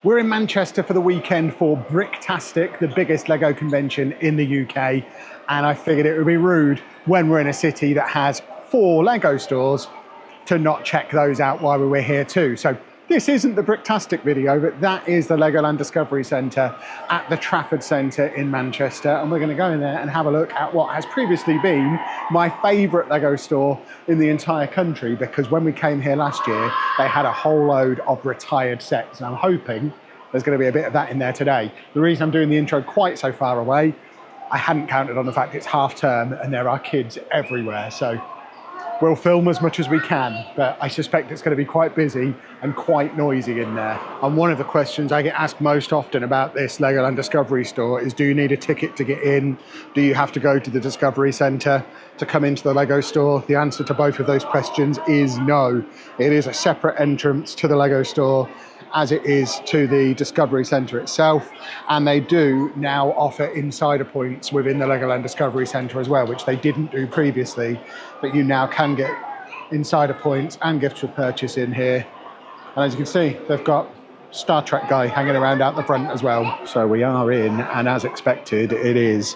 We're in Manchester for the weekend for Bricktastic, the biggest Lego convention in the UK. And I figured it would be rude when we're in a city that has 4 Lego stores to not check those out while we were here too. So this isn't the Bricktastic video, but that is the Legoland Discovery Centre at the Trafford Centre in Manchester. And we're going to go in there and have a look at what has previously been my favourite Lego store in the entire country, because when we came here last year, they had a whole load of retired sets. And I'm hoping there's going to be a bit of that in there today. The reason I'm doing the intro quite so far away, I hadn't counted on the fact it's half term and there are kids everywhere. So we'll film as much as we can, but I suspect it's going to be quite busy and quite noisy in there. And one of the questions I get asked most often about this Legoland Discovery store is, do you need a ticket to get in? Do you have to go to the Discovery Centre to come into the Lego store? The answer to both of those questions is no. It is a separate entrance to the Lego store, as it is to the Discovery Centre itself, and they do now offer insider points within the Legoland Discovery Centre as well, which they didn't do previously, but you now can get insider points and gifts for purchase in here. And as you can see, they've got Star Trek guy hanging around out the front as well. So we are in, and as expected, it is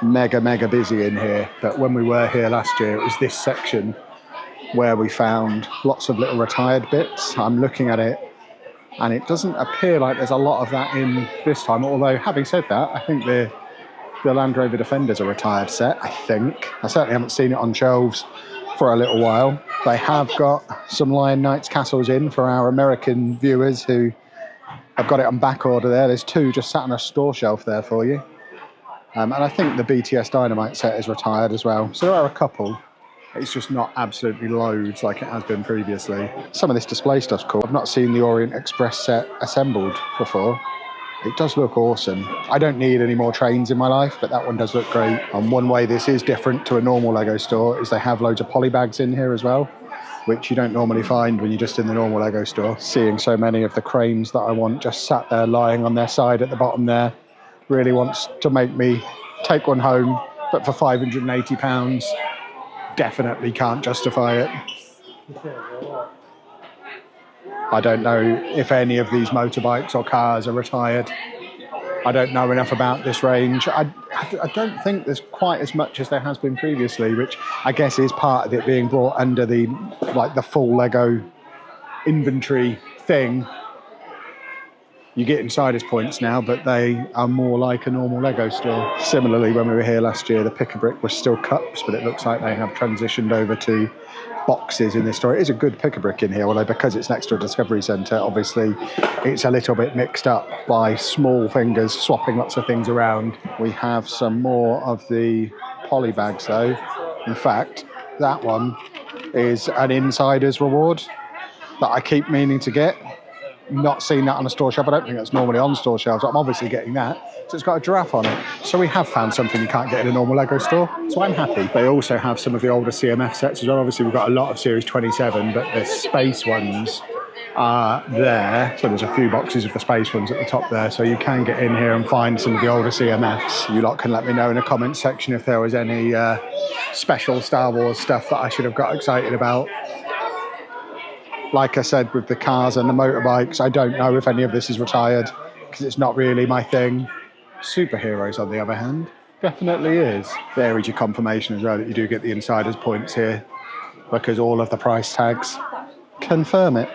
mega busy in here. But when we were here last year, it was this section where we found lots of little retired bits. I'm looking at it, and it doesn't appear like there's a lot of that in this time. Although, having said that, I think the Land Rover Defender's a retired set, I think. I certainly haven't seen it on shelves for a little while. They have got some Lion Knights castles in for our American viewers who have got it on back order there. There's 2 just sat on a store shelf there for you. And I think the BTS Dynamite set is retired as well. So there are a couple. It's just not absolutely loads like it has been previously. Some of this display stuff's cool. I've not seen the Orient Express set assembled before. It does look awesome. I don't need any more trains in my life, but that one does look great. And one way this is different to a normal Lego store is they have loads of polybags in here as well, which you don't normally find when you're just in the normal Lego store. Seeing so many of the cranes that I want just sat there lying on their side at the bottom there really wants to make me take one home, but for £580, definitely can't justify it. I don't know if any of these motorbikes or cars are retired. I don't know enough about this range. I don't think there's quite as much as there has been previously, which I guess is part of it being brought under the full Lego inventory thing. You get insiders points now, but they are more like a normal Lego store. Similarly, when we were here last year, the pick-a-brick was still cups, but it looks like they have transitioned over to boxes in this store. It is a good pick-a-brick in here, although because it's next to a Discovery Centre, obviously it's a little bit mixed up by small fingers swapping lots of things around. We have some more of the poly bags though. In fact, that one is an insider's reward that I keep meaning to get. Not seen that on a store shelf. I don't think that's normally on store shelves. I'm obviously getting that. So it's got a giraffe on it. So we have found something you can't get in a normal Lego store. So I'm happy. They also have some of the older CMF sets as well. Obviously we've got a lot of Series 27, but the space ones are there. So there's a few boxes of the space ones at the top there. So you can get in here and find some of the older CMFs. You lot can let me know in the comment section if there was any special Star Wars stuff that I should have got excited about. Like I said, with the cars and the motorbikes, I don't know if any of this is retired because it's not really my thing. Superheroes, on the other hand, definitely is. There is your confirmation as well that you do get the insider's points here, because all of the price tags confirm it,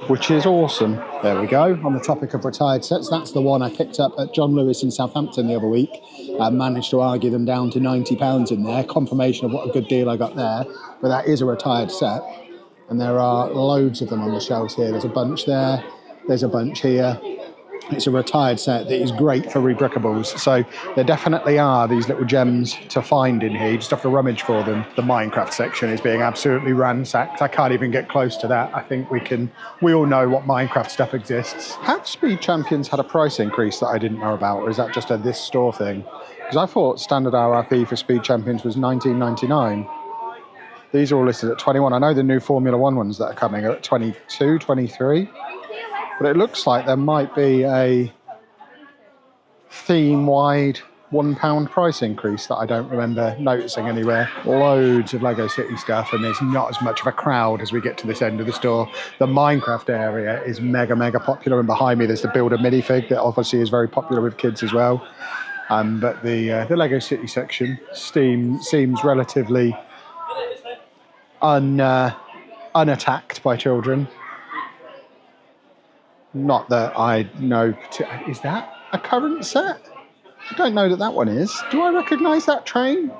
which is awesome. There we go. On the topic of retired sets, that's the one I picked up at John Lewis in Southampton the other week. I managed to argue them down to £90 in there. Confirmation of what a good deal I got there. But that is a retired set. And there are loads of them on the shelves here. There's a bunch there. There's a bunch here. It's a retired set that is great for rebrickables. So there definitely are these little gems to find in here. You just have to rummage for them. The Minecraft section is being absolutely ransacked. I can't even get close to that. I think we all know what Minecraft stuff exists. Have Speed Champions had a price increase that I didn't know about, or is that just a this store thing? Because I thought standard RRP for Speed Champions was $19.99. These are all listed at 21. I know the new Formula One ones that are coming are at 22, 23. But it looks like there might be a theme-wide £1 price increase that I don't remember noticing anywhere. Loads of Lego City stuff, and there's not as much of a crowd as we get to this end of the store. The Minecraft area is mega popular, and behind me there's the Builder minifig that obviously is very popular with kids as well. But the Lego City section seems relatively unattacked by children. Not that I know. Is that a current set? I don't know that one is. Do I recognise that train?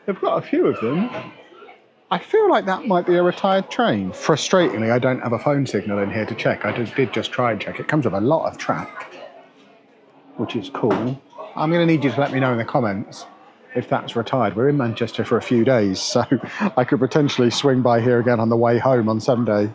They've got a few of them. I feel like that might be a retired train. Frustratingly, I don't have a phone signal in here to check. I did just try and check. It comes with a lot of track, which is cool. I'm going to need you to let me know in the comments if that's retired. We're in Manchester for a few days, so I could potentially swing by here again on the way home on Sunday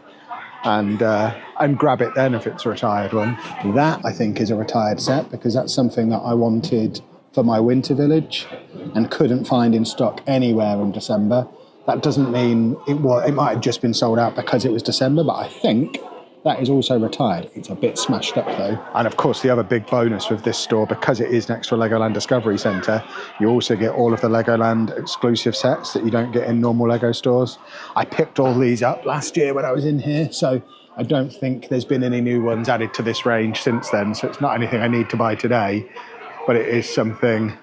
and grab it then if it's a retired one. That, I think, is a retired set because that's something that I wanted for my winter village and couldn't find in stock anywhere in December. That doesn't mean it might have just been sold out because it was December, but I think that is also retired. It's a bit smashed up though. And of course, the other big bonus with this store, because it is next to a Legoland Discovery Centre, you also get all of the Legoland exclusive sets that you don't get in normal Lego stores. I picked all these up last year when I was in here, so I don't think there's been any new ones added to this range since then, so it's not anything I need to buy today, but it is something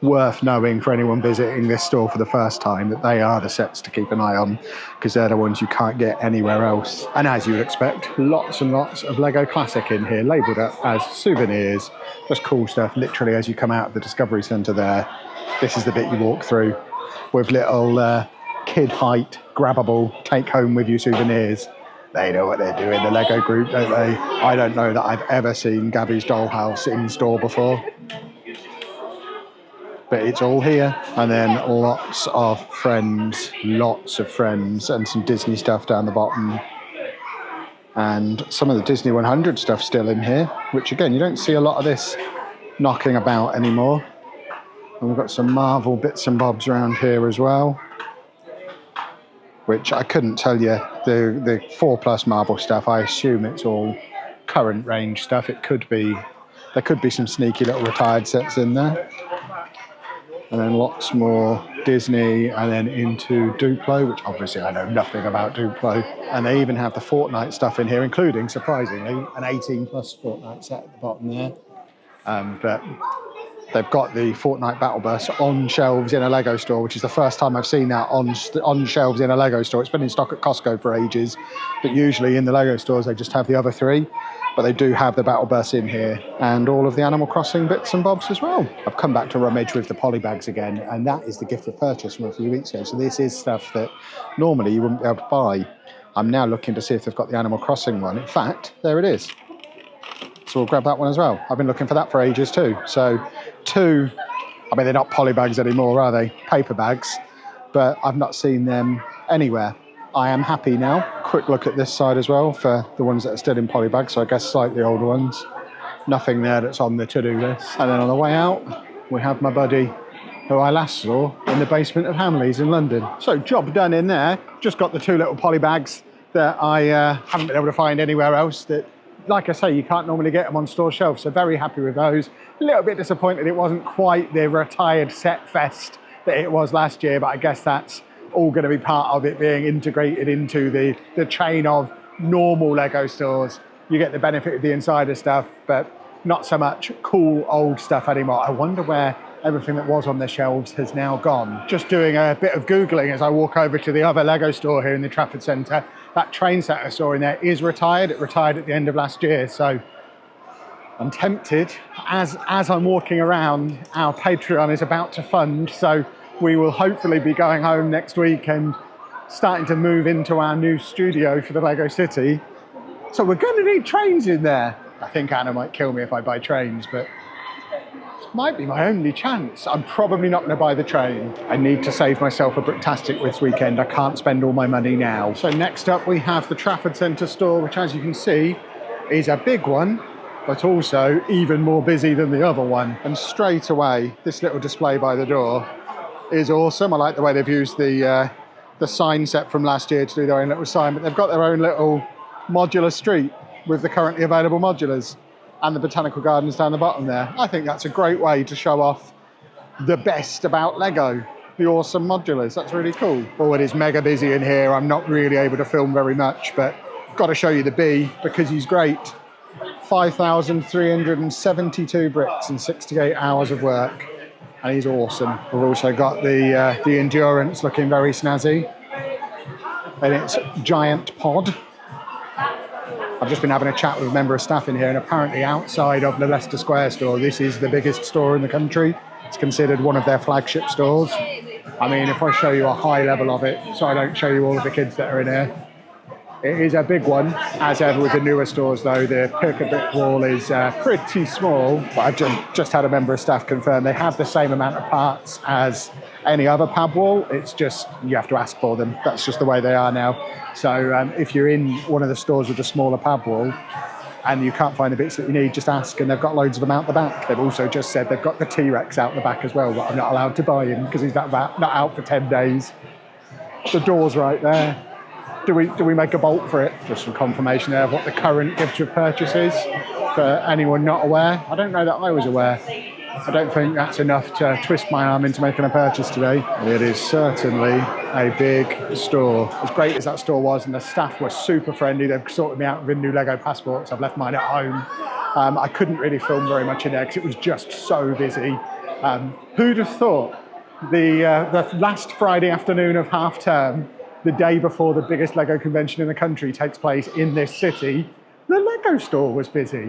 worth knowing for anyone visiting this store for the first time, that they are the sets to keep an eye on because they're the ones you can't get anywhere else. And as you would expect, lots and lots of Lego Classic in here, labelled up as souvenirs, just cool stuff. Literally as you come out of the Discovery Centre there, this is the bit you walk through with little kid height, grabbable, take home with you souvenirs. They know what they're doing, the Lego group, don't they? I don't know that I've ever seen Gabby's Dollhouse in store before, but it's all here. And then lots of friends, and some Disney stuff down the bottom. And some of the Disney 100 stuff still in here, which again, you don't see a lot of this knocking about anymore. And we've got some Marvel bits and bobs around here as well, which I couldn't tell you. The 4+ Marvel stuff, I assume it's all current range stuff. There could be some sneaky little retired sets in there. And then lots more Disney, and then into Duplo, which obviously I know nothing about Duplo. And they even have the Fortnite stuff in here, including, surprisingly, an 18+ Fortnite set at the bottom there. But they've got the Fortnite Battle Bus on shelves in a Lego store, which is the first time I've seen that on shelves in a Lego store. It's been in stock at Costco for ages, but usually in the Lego stores they just have the other three. But they do have the Battle Bus in here, and all of the Animal Crossing bits and bobs as well. I've come back to rummage with the polybags again, and that is the gift of purchase from a few weeks ago. So this is stuff that normally you wouldn't be able to buy. I'm now looking to see if they've got the Animal Crossing one. In fact, there it is. So we'll grab that one as well. I've been looking for that for ages too. So two, I mean, they're not polybags anymore, are they? Paper bags, but I've not seen them anywhere. I am happy now. Quick look at this side as well for the ones that are still in polybags, so I guess slightly older ones. Nothing there that's on the to-do list. And then on the way out, we have my buddy who I last saw in the basement of Hamleys in London. So job done in there. Just got the two little polybags that I haven't been able to find anywhere else. That, like I say, you can't normally get them on store shelves, so very happy with those. A little bit disappointed it wasn't quite the retired set fest that it was last year, but I guess that's all going to be part of it being integrated into the chain of normal Lego stores. You get the benefit of the insider stuff, but not so much cool old stuff anymore. I wonder where everything that was on the shelves has now gone. Just doing a bit of Googling as I walk over to the other Lego store here in the Trafford Centre. That train set I saw in there is retired. It retired at the end of last year, so I'm tempted. As I'm walking around, our Patreon is about to fund, so we will hopefully be going home next week and starting to move into our new studio for the Lego City. So we're going to need trains in there. I think Anna might kill me if I buy trains, but this might be my only chance. I'm probably not going to buy the train. I need to save myself a Bricktastic this weekend. I can't spend all my money now. So next up we have the Trafford Centre store, which as you can see is a big one, but also even more busy than the other one. And straight away, this little display by the door is awesome. I like the way they've used the sign set from last year to do their own little sign, but they've got their own little modular street with the currently available modulars. and the botanical gardens down the bottom there. I think that's a great way to show off the best about Lego, the awesome modulars. That's really cool. Oh, it is mega busy in here. I'm not really able to film very much, but got to show you the bee because he's great. 5,372 bricks and 68 hours of work, and he's awesome. We've also got the Endurance looking very snazzy, and it's giant pod. I've just been having a chat with a member of staff in here, and apparently outside of the Leicester Square store, this is the biggest store in the country. It's considered one of their flagship stores. I mean, if I show you a high level of it, so I don't show you all of the kids that are in here, it is a big one. As ever with the newer stores though, the pick-a-brick wall is pretty small, but I've just had a member of staff confirm they have the same amount of parts as any other pab wall. It's just, you have to ask for them. That's just the way they are now. So if you're in one of the stores with a smaller pab wall and you can't find the bits that you need, just ask, and they've got loads of them out the back. They've also just said they've got the T-Rex out the back as well, but I'm not allowed to buy him because he's not out for 10 days. The door's right there. Do we make a bolt for it? Just some confirmation there of what the current gift of purchase is for anyone not aware. I don't know that I was aware. I don't think that's enough to twist my arm into making a purchase today. It is certainly a big store. As great as that store was, and the staff were super friendly, they've sorted me out with new Lego passports. I've left mine at home. I couldn't really film very much in there because it was just so busy. Who'd have thought the last Friday afternoon of half term, the day before the biggest Lego convention in the country takes place in this city, the Lego store was busy.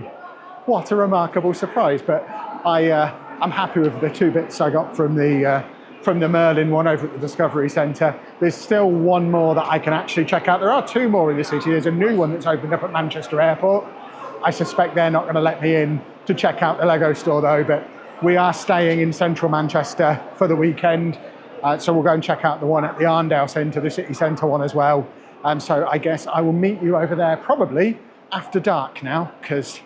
What a remarkable surprise. But I'm happy with the 2 bits I got from the Merlin one over at the Discovery Centre. There's still one more that I can actually check out. There are 2 more in the city. There's a new one that's opened up at Manchester Airport. I suspect they're not going to let me in to check out the Lego store though, but we are staying in central Manchester for the weekend. So we'll go and check out the one at the Arndale Centre, the city centre one as well. So I guess I will meet you over there probably after dark now, because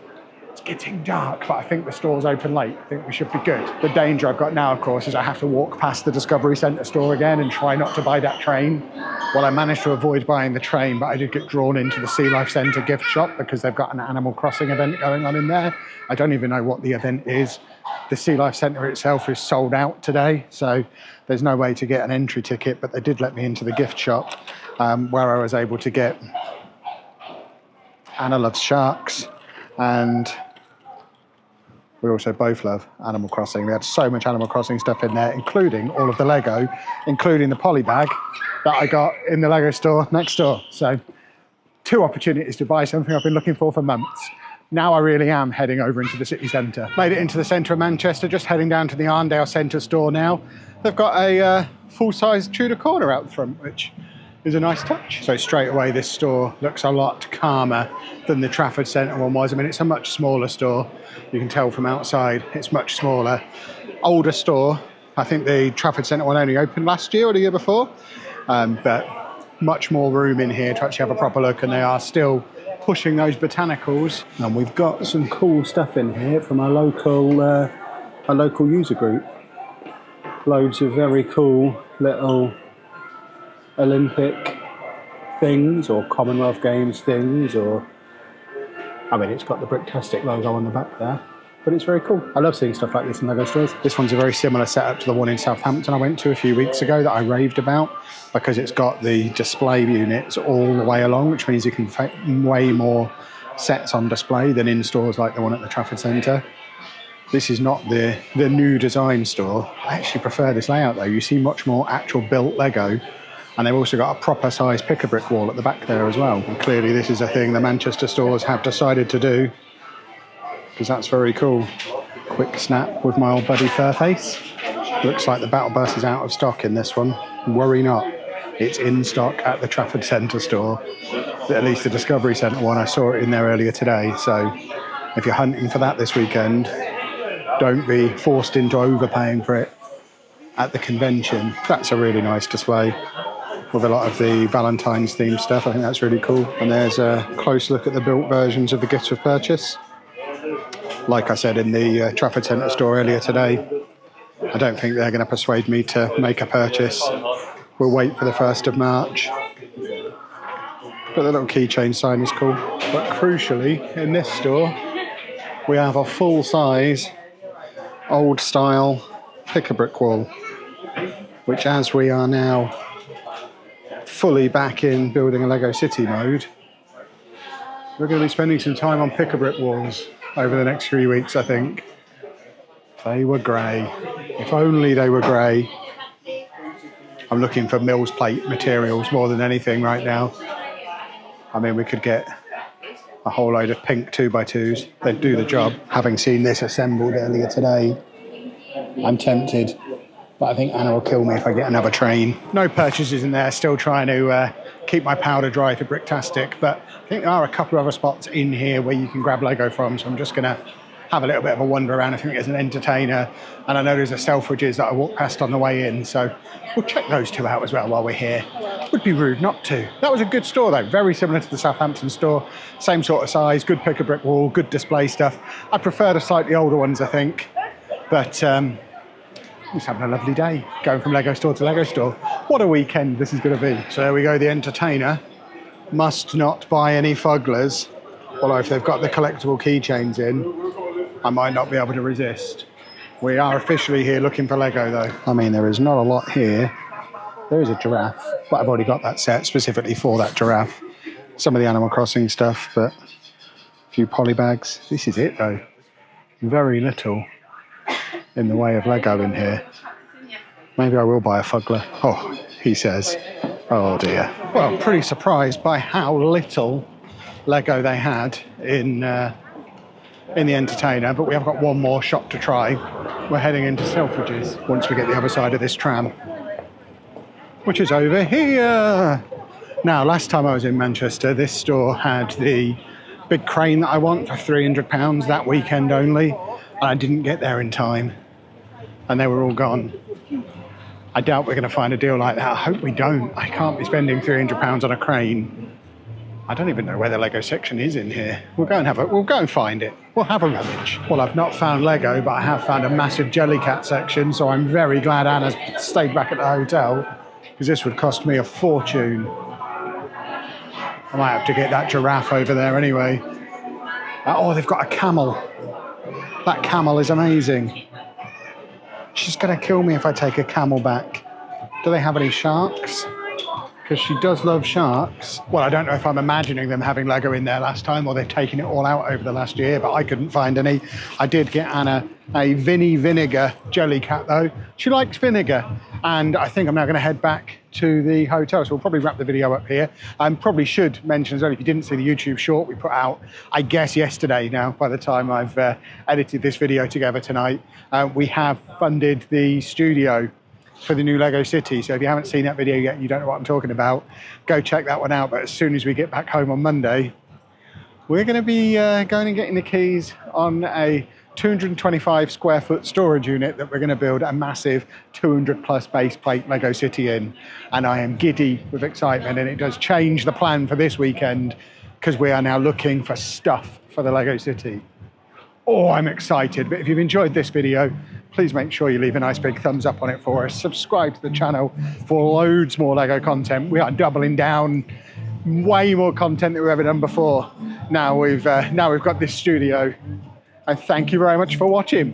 it's getting dark, but I think the store's open late. I think we should be good. The danger I've got now, of course, is I have to walk past the Discovery Centre store again and try not to buy that train. Well, I managed to avoid buying the train, but I did get drawn into the Sea Life Centre gift shop because they've got an Animal Crossing event going on in there. I don't even know what the event is. The Sea Life Centre itself is sold out today, so there's no way to get an entry ticket, but they did let me into the gift shop where I was able to get Anna Loves Sharks, and we also both love Animal Crossing. We had so much Animal Crossing stuff in there, including all of the Lego, including the poly bag that I got in the Lego store next door. So 2 opportunities to buy something I've been looking for months. Now I really am heading over into the city centre. Made it into the centre of Manchester, just heading down to the Arndale Centre store now. They've got a full-size Tudor corner out the front, which is a nice touch. So straight away this store looks a lot calmer than the Trafford Centre one was. I mean, it's a much smaller store. You can tell from outside it's much smaller. Older store. I think the Trafford Centre one only opened last year or the year before. But much more room in here to actually have a proper look, and they are still pushing those botanicals. And we've got some cool stuff in here from our local user group. Loads of very cool little Olympic things or Commonwealth Games things, or I mean, it's got the Bricktastic logo on the back there, but it's very cool. I love seeing stuff like this in Lego stores. This one's a very similar setup to the one in Southampton I went to a few weeks ago that I raved about, because it's got the display units all the way along, which means you can fit way more sets on display than in stores like the one at the Trafford Centre. This is not the new design store. I actually prefer this layout though. You see much more actual built Lego, and they've also got a proper size pick-a-brick wall at the back there as well. And clearly this is a thing the Manchester stores have decided to do, because that's very cool. Quick snap with my old buddy Furface. Looks like the Battle Bus is out of stock in this one. Worry not, it's in stock at the Trafford Centre store. At least the Discovery Centre one, I saw it in there earlier today. So if you're hunting for that this weekend, don't be forced into overpaying for it at the convention. That's a really nice display with a lot of the Valentine's themed stuff. I think that's really cool. And there's a close look at the built versions of the gifts of purchase. Like I said in the Trafford Centre store earlier today, I don't think they're going to persuade me to make a purchase. We'll wait for the 1st of March. But the little keychain sign is cool. But crucially, in this store, we have a full-size, old-style pick-a-brick wall, which, as we are now fully back in building a Lego City mode, we're going to be spending some time on pick-a-brick walls over the next 3 weeks, I think. They were grey. If only they were grey. I'm looking for Mills plate materials more than anything right now. I mean, we could get a whole load of pink 2x2s. They'd do the job. Having seen this assembled earlier today, I'm tempted, but I think Anna will kill me if I get another train. No purchases in there, still trying to keep my powder dry for Bricktastic, but I think there are a couple of other spots in here where you can grab Lego from, so I'm just going to have a little bit of a wander around. I think there's an entertainer, and I know there's a Selfridges that I walked past on the way in, so we'll check those two out as well while we're here. Would be rude not to. That was a good store though, very similar to the Southampton store, same sort of size, good pick-a-brick wall, good display stuff. I prefer the slightly older ones, I think, but just having a lovely day, going from Lego store to Lego store. What a weekend this is going to be. So there we go, the entertainer. Must not buy any fugglers, although if they've got the collectible keychains in, I might not be able to resist. We are officially here looking for Lego though. I mean, there is not a lot here. There is a giraffe, but I've already got that set specifically for that giraffe. Some of the Animal Crossing stuff, but a few polybags. This is it though. Very little in the way of Lego in here. Maybe I will buy a fuggler. Oh, he says. Oh dear. Well, pretty surprised by how little Lego they had in the entertainer, but we have got one more shop to try. We're heading into Selfridges once we get the other side of this tram, which is over here. Now, last time I was in Manchester, this store had the big crane that I want for £300 that weekend only, and I didn't get there in time, and they were all gone. I doubt we're going to find a deal like that. I hope we don't. I can't be spending £300 on a crane. I don't even know where the Lego section is in here. We'll go and find it. We'll have a rummage. Well, I've not found Lego, but I have found a massive Jellycat section, so I'm very glad Anna's stayed back at the hotel, because this would cost me a fortune. I might have to get that giraffe over there anyway. Oh, they've got a camel. That camel is amazing. She's going to kill me if I take a camel back. Do they have any sharks? Because she does love sharks. Well, I don't know if I'm imagining them having Lego in there last time, or they've taken it all out over the last year, but I couldn't find any. I did get Anna a Vinny Vinegar Jellycat though. She likes vinegar, and I think I'm now going to head back to the hotel, so we'll probably wrap the video up here. I probably should mention as well, if you didn't see the YouTube short we put out, I guess yesterday now, by the time I've edited this video together tonight, we have funded the studio for the new Lego City. So if you haven't seen that video yet, you don't know what I'm talking about, go check that one out. But as soon as we get back home on Monday, we're going to be going and getting the keys on a 225 square foot storage unit that we're going to build a massive 200 plus base plate Lego City in. And I am giddy with excitement, and it does change the plan for this weekend, because we are now looking for stuff for the Lego City. Oh, I'm excited. But if you've enjoyed this video, please make sure you leave a nice big thumbs up on it for us. Subscribe to the channel for loads more Lego content. We are doubling down, way more content than we've ever done before. Now we've got this studio. And thank you very much for watching.